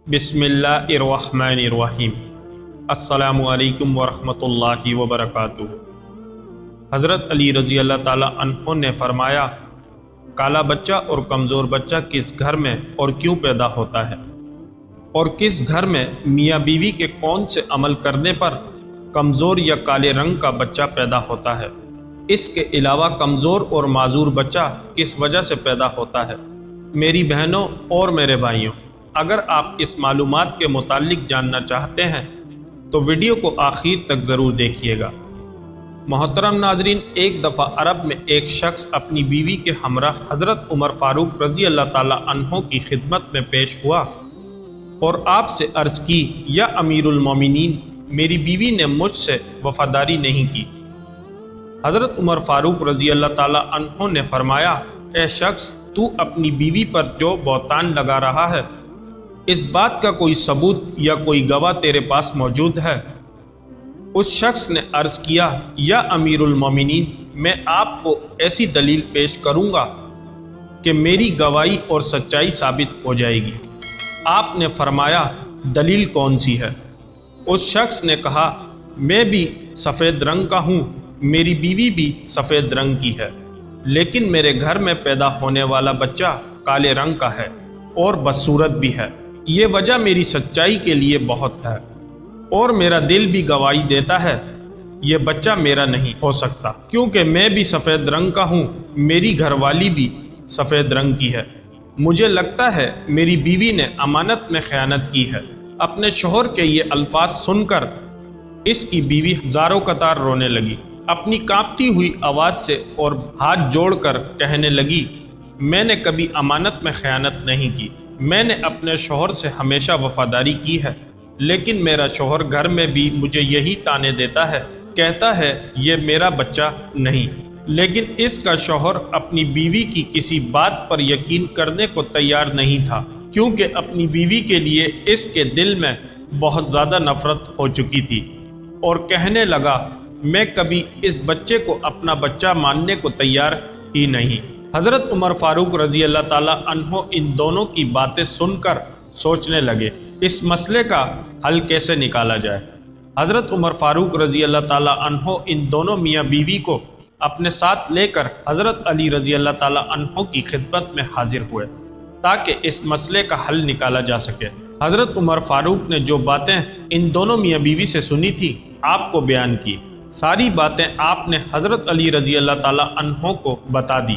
بسم اللہ الرحمن الرحیم۔ السلام علیکم ورحمۃ اللہ وبرکاتہ۔ حضرت علی رضی اللہ تعالیٰ عنہ نے فرمایا، کالا بچہ اور کمزور بچہ کس گھر میں اور کیوں پیدا ہوتا ہے، اور کس گھر میں میاں بیوی کے کون سے عمل کرنے پر کمزور یا کالے رنگ کا بچہ پیدا ہوتا ہے۔ اس کے علاوہ کمزور اور معذور بچہ کس وجہ سے پیدا ہوتا ہے۔ میری بہنوں اور میرے بھائیوں، اگر آپ اس معلومات کے متعلق جاننا چاہتے ہیں تو ویڈیو کو آخر تک ضرور دیکھیے گا۔ محترم ناظرین، ایک دفعہ عرب میں ایک شخص اپنی بیوی کے ہمراہ حضرت عمر فاروق رضی اللہ تعالیٰ عنہ کی خدمت میں پیش ہوا اور آپ سے عرض کی، یا امیر المومنین، میری بیوی نے مجھ سے وفاداری نہیں کی۔ حضرت عمر فاروق رضی اللہ تعالیٰ عنہ نے فرمایا، اے شخص، تو اپنی بیوی پر جو بہتان لگا رہا ہے، اس بات کا کوئی ثبوت یا کوئی گواہ تیرے پاس موجود ہے؟ اس شخص نے عرض کیا، یا امیر المومنین، میں آپ کو ایسی دلیل پیش کروں گا کہ میری گواہی اور سچائی ثابت ہو جائے گی۔ آپ نے فرمایا، دلیل کون سی ہے؟ اس شخص نے کہا، میں بھی سفید رنگ کا ہوں، میری بیوی بھی سفید رنگ کی ہے، لیکن میرے گھر میں پیدا ہونے والا بچہ کالے رنگ کا ہے اور بدصورت بھی ہے۔ یہ وجہ میری سچائی کے لیے بہت ہے، اور میرا دل بھی گواہی دیتا ہے یہ بچہ میرا نہیں ہو سکتا، کیونکہ میں بھی سفید رنگ کا ہوں، میری گھر والی بھی سفید رنگ کی ہے۔ مجھے لگتا ہے میری بیوی نے امانت میں خیانت کی ہے۔ اپنے شوہر کے یہ الفاظ سن کر اس کی بیوی زاروں قطار رونے لگی، اپنی کانپتی ہوئی آواز سے، اور ہاتھ جوڑ کر کہنے لگی، میں نے کبھی امانت میں خیانت نہیں کی، میں نے اپنے شوہر سے ہمیشہ وفاداری کی ہے، لیکن میرا شوہر گھر میں بھی مجھے یہی طعنے دیتا ہے، کہتا ہے یہ میرا بچہ نہیں۔ لیکن اس کا شوہر اپنی بیوی کی کسی بات پر یقین کرنے کو تیار نہیں تھا، کیونکہ اپنی بیوی کے لیے اس کے دل میں بہت زیادہ نفرت ہو چکی تھی، اور کہنے لگا، میں کبھی اس بچے کو اپنا بچہ ماننے کو تیار ہی نہیں۔ حضرت عمر فاروق رضی اللہ تعالیٰ عنہ ان دونوں کی باتیں سن کر سوچنے لگے، اس مسئلے کا حل کیسے نکالا جائے۔ حضرت عمر فاروق رضی اللہ تعالیٰ عنہ ان دونوں میاں بیوی کو اپنے ساتھ لے کر حضرت علی رضی اللہ تعالیٰ عنہ کی خدمت میں حاضر ہوئے تاکہ اس مسئلے کا حل نکالا جا سکے۔ حضرت عمر فاروق نے جو باتیں ان دونوں میاں بیوی سے سنی تھی آپ کو بیان کی۔ ساری باتیں آپ نے حضرت علی رضی اللہ تعالیٰ عنہ کو بتا دی۔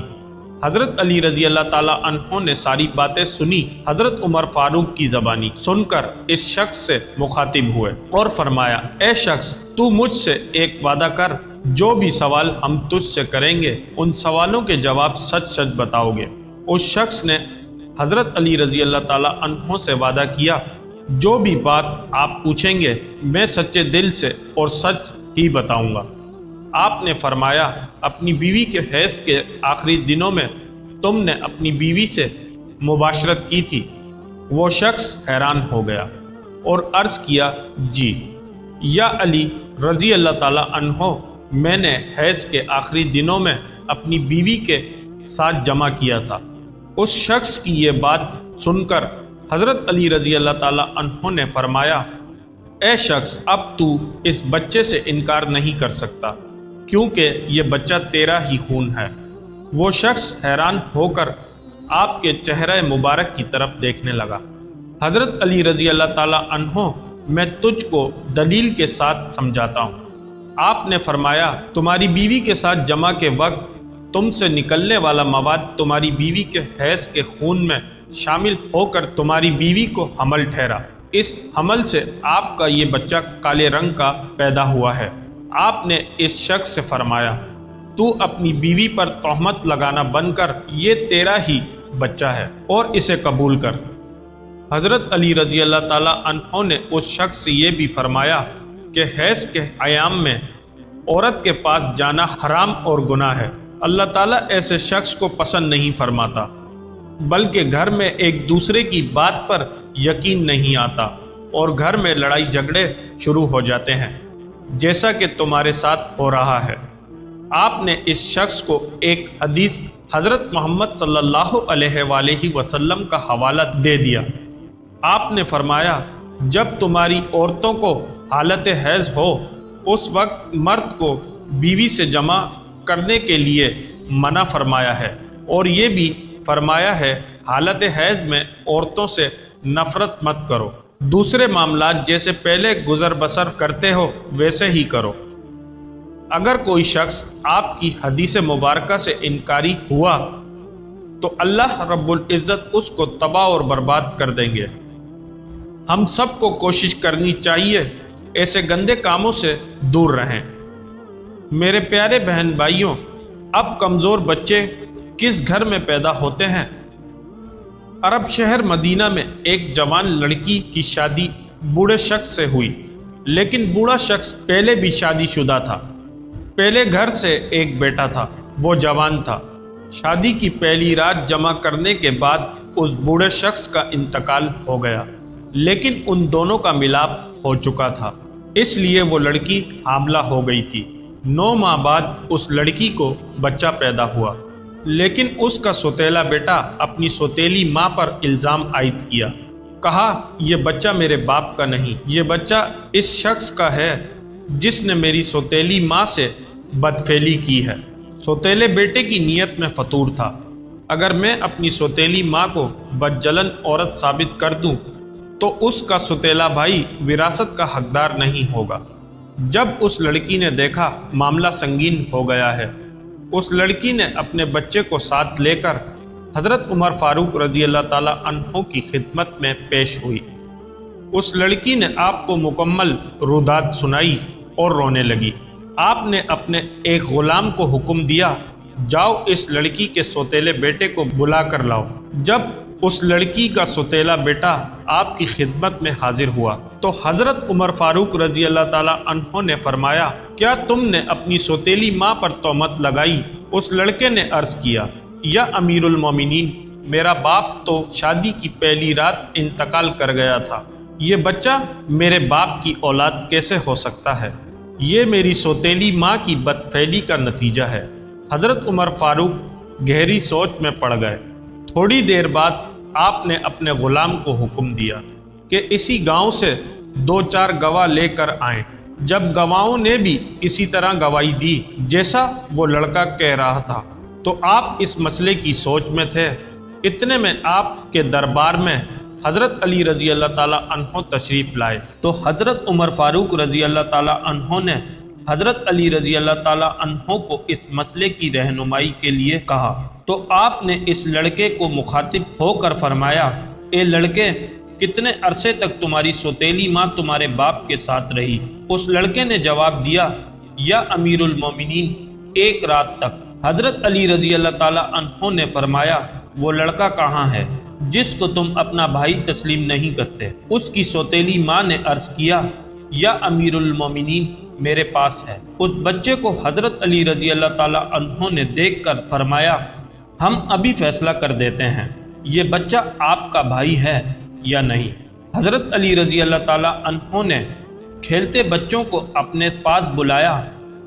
حضرت علی رضی اللہ تعالیٰ عنہ نے ساری باتیں سنی، حضرت عمر فاروق کی زبانی سن کر اس شخص سے مخاطب ہوئے اور فرمایا، اے شخص، تو مجھ سے ایک وعدہ کر، جو بھی سوال ہم تجھ سے کریں گے ان سوالوں کے جواب سچ سچ بتاؤ گے۔ اس شخص نے حضرت علی رضی اللہ تعالیٰ عنہ سے وعدہ کیا، جو بھی بات آپ پوچھیں گے میں سچے دل سے اور سچ ہی بتاؤں گا۔ آپ نے فرمایا، اپنی بیوی کے حیض کے آخری دنوں میں تم نے اپنی بیوی سے مباشرت کی تھی۔ وہ شخص حیران ہو گیا اور عرض کیا، جی یا علی رضی اللہ تعالیٰ عنہ، میں نے حیض کے آخری دنوں میں اپنی بیوی کے ساتھ جمع کیا تھا۔ اس شخص کی یہ بات سن کر حضرت علی رضی اللہ تعالیٰ عنہ نے فرمایا، اے شخص، اب تو اس بچے سے انکار نہیں کر سکتا، کیونکہ یہ بچہ تیرا ہی خون ہے۔ وہ شخص حیران ہو کر آپ کے چہرہ مبارک کی طرف دیکھنے لگا۔ حضرت علی رضی اللہ تعالیٰ عنہ، میں تجھ کو دلیل کے ساتھ سمجھاتا ہوں۔ آپ نے فرمایا، تمہاری بیوی کے ساتھ جمع کے وقت تم سے نکلنے والا مواد تمہاری بیوی کے حیض کے خون میں شامل ہو کر تمہاری بیوی کو حمل ٹھہرا۔ اس حمل سے آپ کا یہ بچہ کالے رنگ کا پیدا ہوا ہے۔ آپ نے اس شخص سے فرمایا، تو اپنی بیوی پر تہمت لگانا بند کر، یہ تیرا ہی بچہ ہے اور اسے قبول کر۔ حضرت علی رضی اللہ تعالیٰ عنہ نے اس شخص سے یہ بھی فرمایا کہ حیض کے ایام میں عورت کے پاس جانا حرام اور گناہ ہے۔ اللہ تعالیٰ ایسے شخص کو پسند نہیں فرماتا، بلکہ گھر میں ایک دوسرے کی بات پر یقین نہیں آتا اور گھر میں لڑائی جھگڑے شروع ہو جاتے ہیں، جیسا کہ تمہارے ساتھ ہو رہا ہے۔ آپ نے اس شخص کو ایک حدیث حضرت محمد صلی اللہ علیہ وآلہ وسلم کا حوالہ دے دیا۔ آپ نے فرمایا جب تمہاری عورتوں کو حالت حیض ہو اس وقت مرد کو بیوی سے جمع کرنے کے لیے منع فرمایا ہے، اور یہ بھی فرمایا ہے حالت حیض میں عورتوں سے نفرت مت کرو، دوسرے معاملات جیسے پہلے گزر بسر کرتے ہو ویسے ہی کرو۔ اگر کوئی شخص آپ کی حدیث مبارکہ سے انکاری ہوا تو اللہ رب العزت اس کو تباہ اور برباد کر دیں گے۔ ہم سب کو کوشش کرنی چاہیے ایسے گندے کاموں سے دور رہیں۔ میرے پیارے بہن بھائیوں، اب کمزور بچے کس گھر میں پیدا ہوتے ہیں؟ عرب شہر مدینہ میں ایک جوان لڑکی کی شادی بوڑھے شخص سے ہوئی، لیکن بوڑھا شخص پہلے بھی شادی شدہ تھا۔ پہلے گھر سے ایک بیٹا تھا، وہ جوان تھا۔ شادی کی پہلی رات جمع کرنے کے بعد اس بوڑھے شخص کا انتقال ہو گیا، لیکن ان دونوں کا ملاپ ہو چکا تھا، اس لیے وہ لڑکی حاملہ ہو گئی تھی۔ 9 ماہ بعد اس لڑکی کو بچہ پیدا ہوا، لیکن اس کا سوتیلا بیٹا اپنی سوتیلی ماں پر الزام عائد کیا، کہا یہ بچہ میرے باپ کا نہیں، یہ بچہ اس شخص کا ہے جس نے میری سوتیلی ماں سے بدفعلی کی ہے۔ سوتیلے بیٹے کی نیت میں فطور تھا، اگر میں اپنی سوتیلی ماں کو بدجلن عورت ثابت کر دوں تو اس کا سوتیلا بھائی وراثت کا حقدار نہیں ہوگا۔ جب اس لڑکی نے دیکھا معاملہ سنگین ہو گیا ہے، اس لڑکی نے اپنے بچے کو ساتھ لے کر حضرت عمر فاروق رضی اللہ تعالی عنہ کی خدمت میں پیش ہوئی۔ اس لڑکی نے آپ کو مکمل رودات سنائی اور رونے لگی۔ آپ نے اپنے ایک غلام کو حکم دیا، جاؤ اس لڑکی کے سوتیلے بیٹے کو بلا کر لاؤ۔ جب اس لڑکی کا سوتیلا بیٹا آپ کی خدمت میں حاضر ہوا تو حضرت عمر فاروق رضی اللہ تعالی عنہ نے فرمایا، کیا تم نے اپنی سوتیلی ماں پر تہمت لگائی؟ اس لڑکے نے عرض کیا، یا امیر المومنین، میرا باپ تو شادی کی پہلی رات انتقال کر گیا تھا، یہ بچہ میرے باپ کی اولاد کیسے ہو سکتا ہے؟ یہ میری سوتیلی ماں کی بدفعلی کا نتیجہ ہے۔ حضرت عمر فاروق گہری سوچ میں پڑ گئے۔ تھوڑی دیر بعد آپ نے اپنے غلام کو حکم دیا کہ اسی گاؤں سے 2-4 گواہ لے کر آئیں۔ جب گواہوں نے بھی اسی طرح گواہی دی جیسا وہ لڑکا کہہ رہا تھا تو آپ اس مسئلے کی سوچ میں تھے۔ اتنے میں آپ کے دربار میں حضرت علی رضی اللہ تعالیٰ عنہ تشریف لائے تو حضرت عمر فاروق رضی اللہ تعالیٰ عنہ نے حضرت علی رضی اللہ تعالیٰ عنہ کو اس مسئلے کی رہنمائی کے لیے کہا تو آپ نے اس لڑکے کو مخاطب ہو کر فرمایا، اے لڑکے، کتنے عرصے تک تمہاری سوتیلی ماں تمہارے باپ کے ساتھ رہی؟ اس لڑکے نے جواب دیا، یا امیر المومنین، 1 رات تک۔ حضرت علی رضی اللہ تعالیٰ عنہ نے فرمایا، وہ لڑکا کہاں ہے جس کو تم اپنا بھائی تسلیم نہیں کرتے؟ اس کی سوتیلی ماں نے عرض کیا، یا امیر المومنین، میرے پاس ہے۔ اس بچے کو حضرت علی رضی اللہ تعالیٰ عنہ نے دیکھ کر فرمایا، ہم ابھی فیصلہ کر دیتے ہیں، یہ بچہ آپ کا بھائی ہے یا نہیں۔ حضرت علی رضی اللہ تعالیٰ عنہ نے کھیلتے بچوں کو اپنے پاس بلایا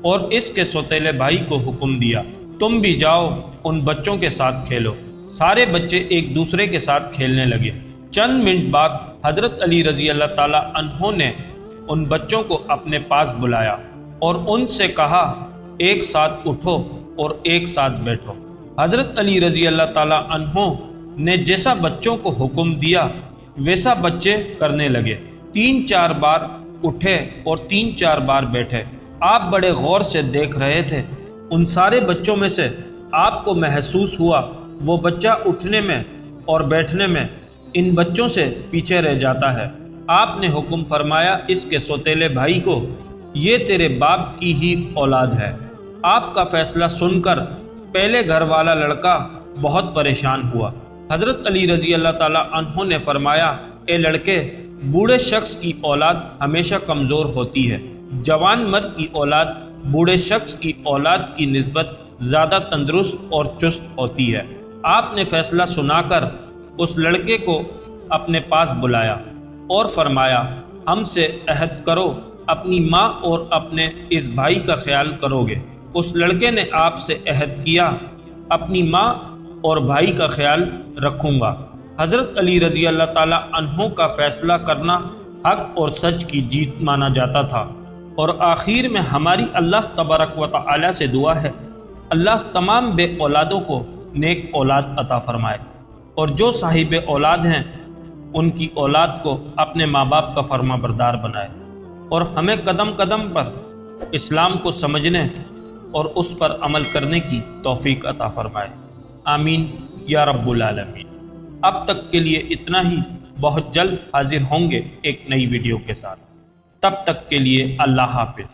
اور اس کے سوتیلے بھائی کو حکم دیا، تم بھی جاؤ ان بچوں کے ساتھ کھیلو۔ سارے بچے ایک دوسرے کے ساتھ کھیلنے لگے۔ چند منٹ بعد حضرت علی رضی اللہ تعالیٰ عنہ نے ان بچوں کو اپنے پاس بلایا اور ان سے کہا، ایک ساتھ اٹھو اور ایک ساتھ بیٹھو۔ حضرت علی رضی اللہ تعالیٰ عنہ نے جیسا بچوں کو حکم دیا ویسا بچے کرنے لگے۔ 3-4 بار اٹھے اور 3-4 بار بیٹھے۔ آپ بڑے غور سے دیکھ رہے تھے۔ ان سارے بچوں میں سے آپ کو محسوس ہوا وہ بچہ اٹھنے میں اور بیٹھنے میں ان بچوں سے پیچھے رہ جاتا ہے۔ آپ نے حکم فرمایا اس کے سوتیلے بھائی کو، یہ تیرے باپ کی ہی اولاد ہے۔ آپ کا فیصلہ سن کر پہلے گھر والا لڑکا بہت پریشان ہوا۔ حضرت علی رضی اللہ تعالیٰ عنہ نے فرمایا، اے لڑکے، بوڑھے شخص کی اولاد ہمیشہ کمزور ہوتی ہے، جوان مرد کی اولاد بوڑھے شخص کی اولاد کی نسبت زیادہ تندرست اور چست ہوتی ہے۔ آپ نے فیصلہ سنا کر اس لڑکے کو اپنے پاس بلایا اور فرمایا، ہم سے عہد کرو، اپنی ماں اور اپنے اس بھائی کا خیال کرو گے۔ اس لڑکے نے آپ سے عہد کیا، اپنی ماں اور بھائی کا خیال رکھوں گا۔ حضرت علی رضی اللہ تعالیٰ عنہ کا فیصلہ کرنا حق اور سچ کی جیت مانا جاتا تھا۔ اور آخر میں ہماری اللہ تبارک و تعالی سے دعا ہے، اللہ تمام بے اولادوں کو نیک اولاد عطا فرمائے، اور جو صاحب اولاد ہیں ان کی اولاد کو اپنے ماں باپ کا فرما بردار بنائے، اور ہمیں قدم قدم پر اسلام کو سمجھنے اور اس پر عمل کرنے کی توفیق عطا فرمائے۔ آمین یا رب العالمین۔ اب تک کے لیے اتنا ہی، بہت جلد حاضر ہوں گے ایک نئی ویڈیو کے ساتھ، تب تک کے لیے اللہ حافظ۔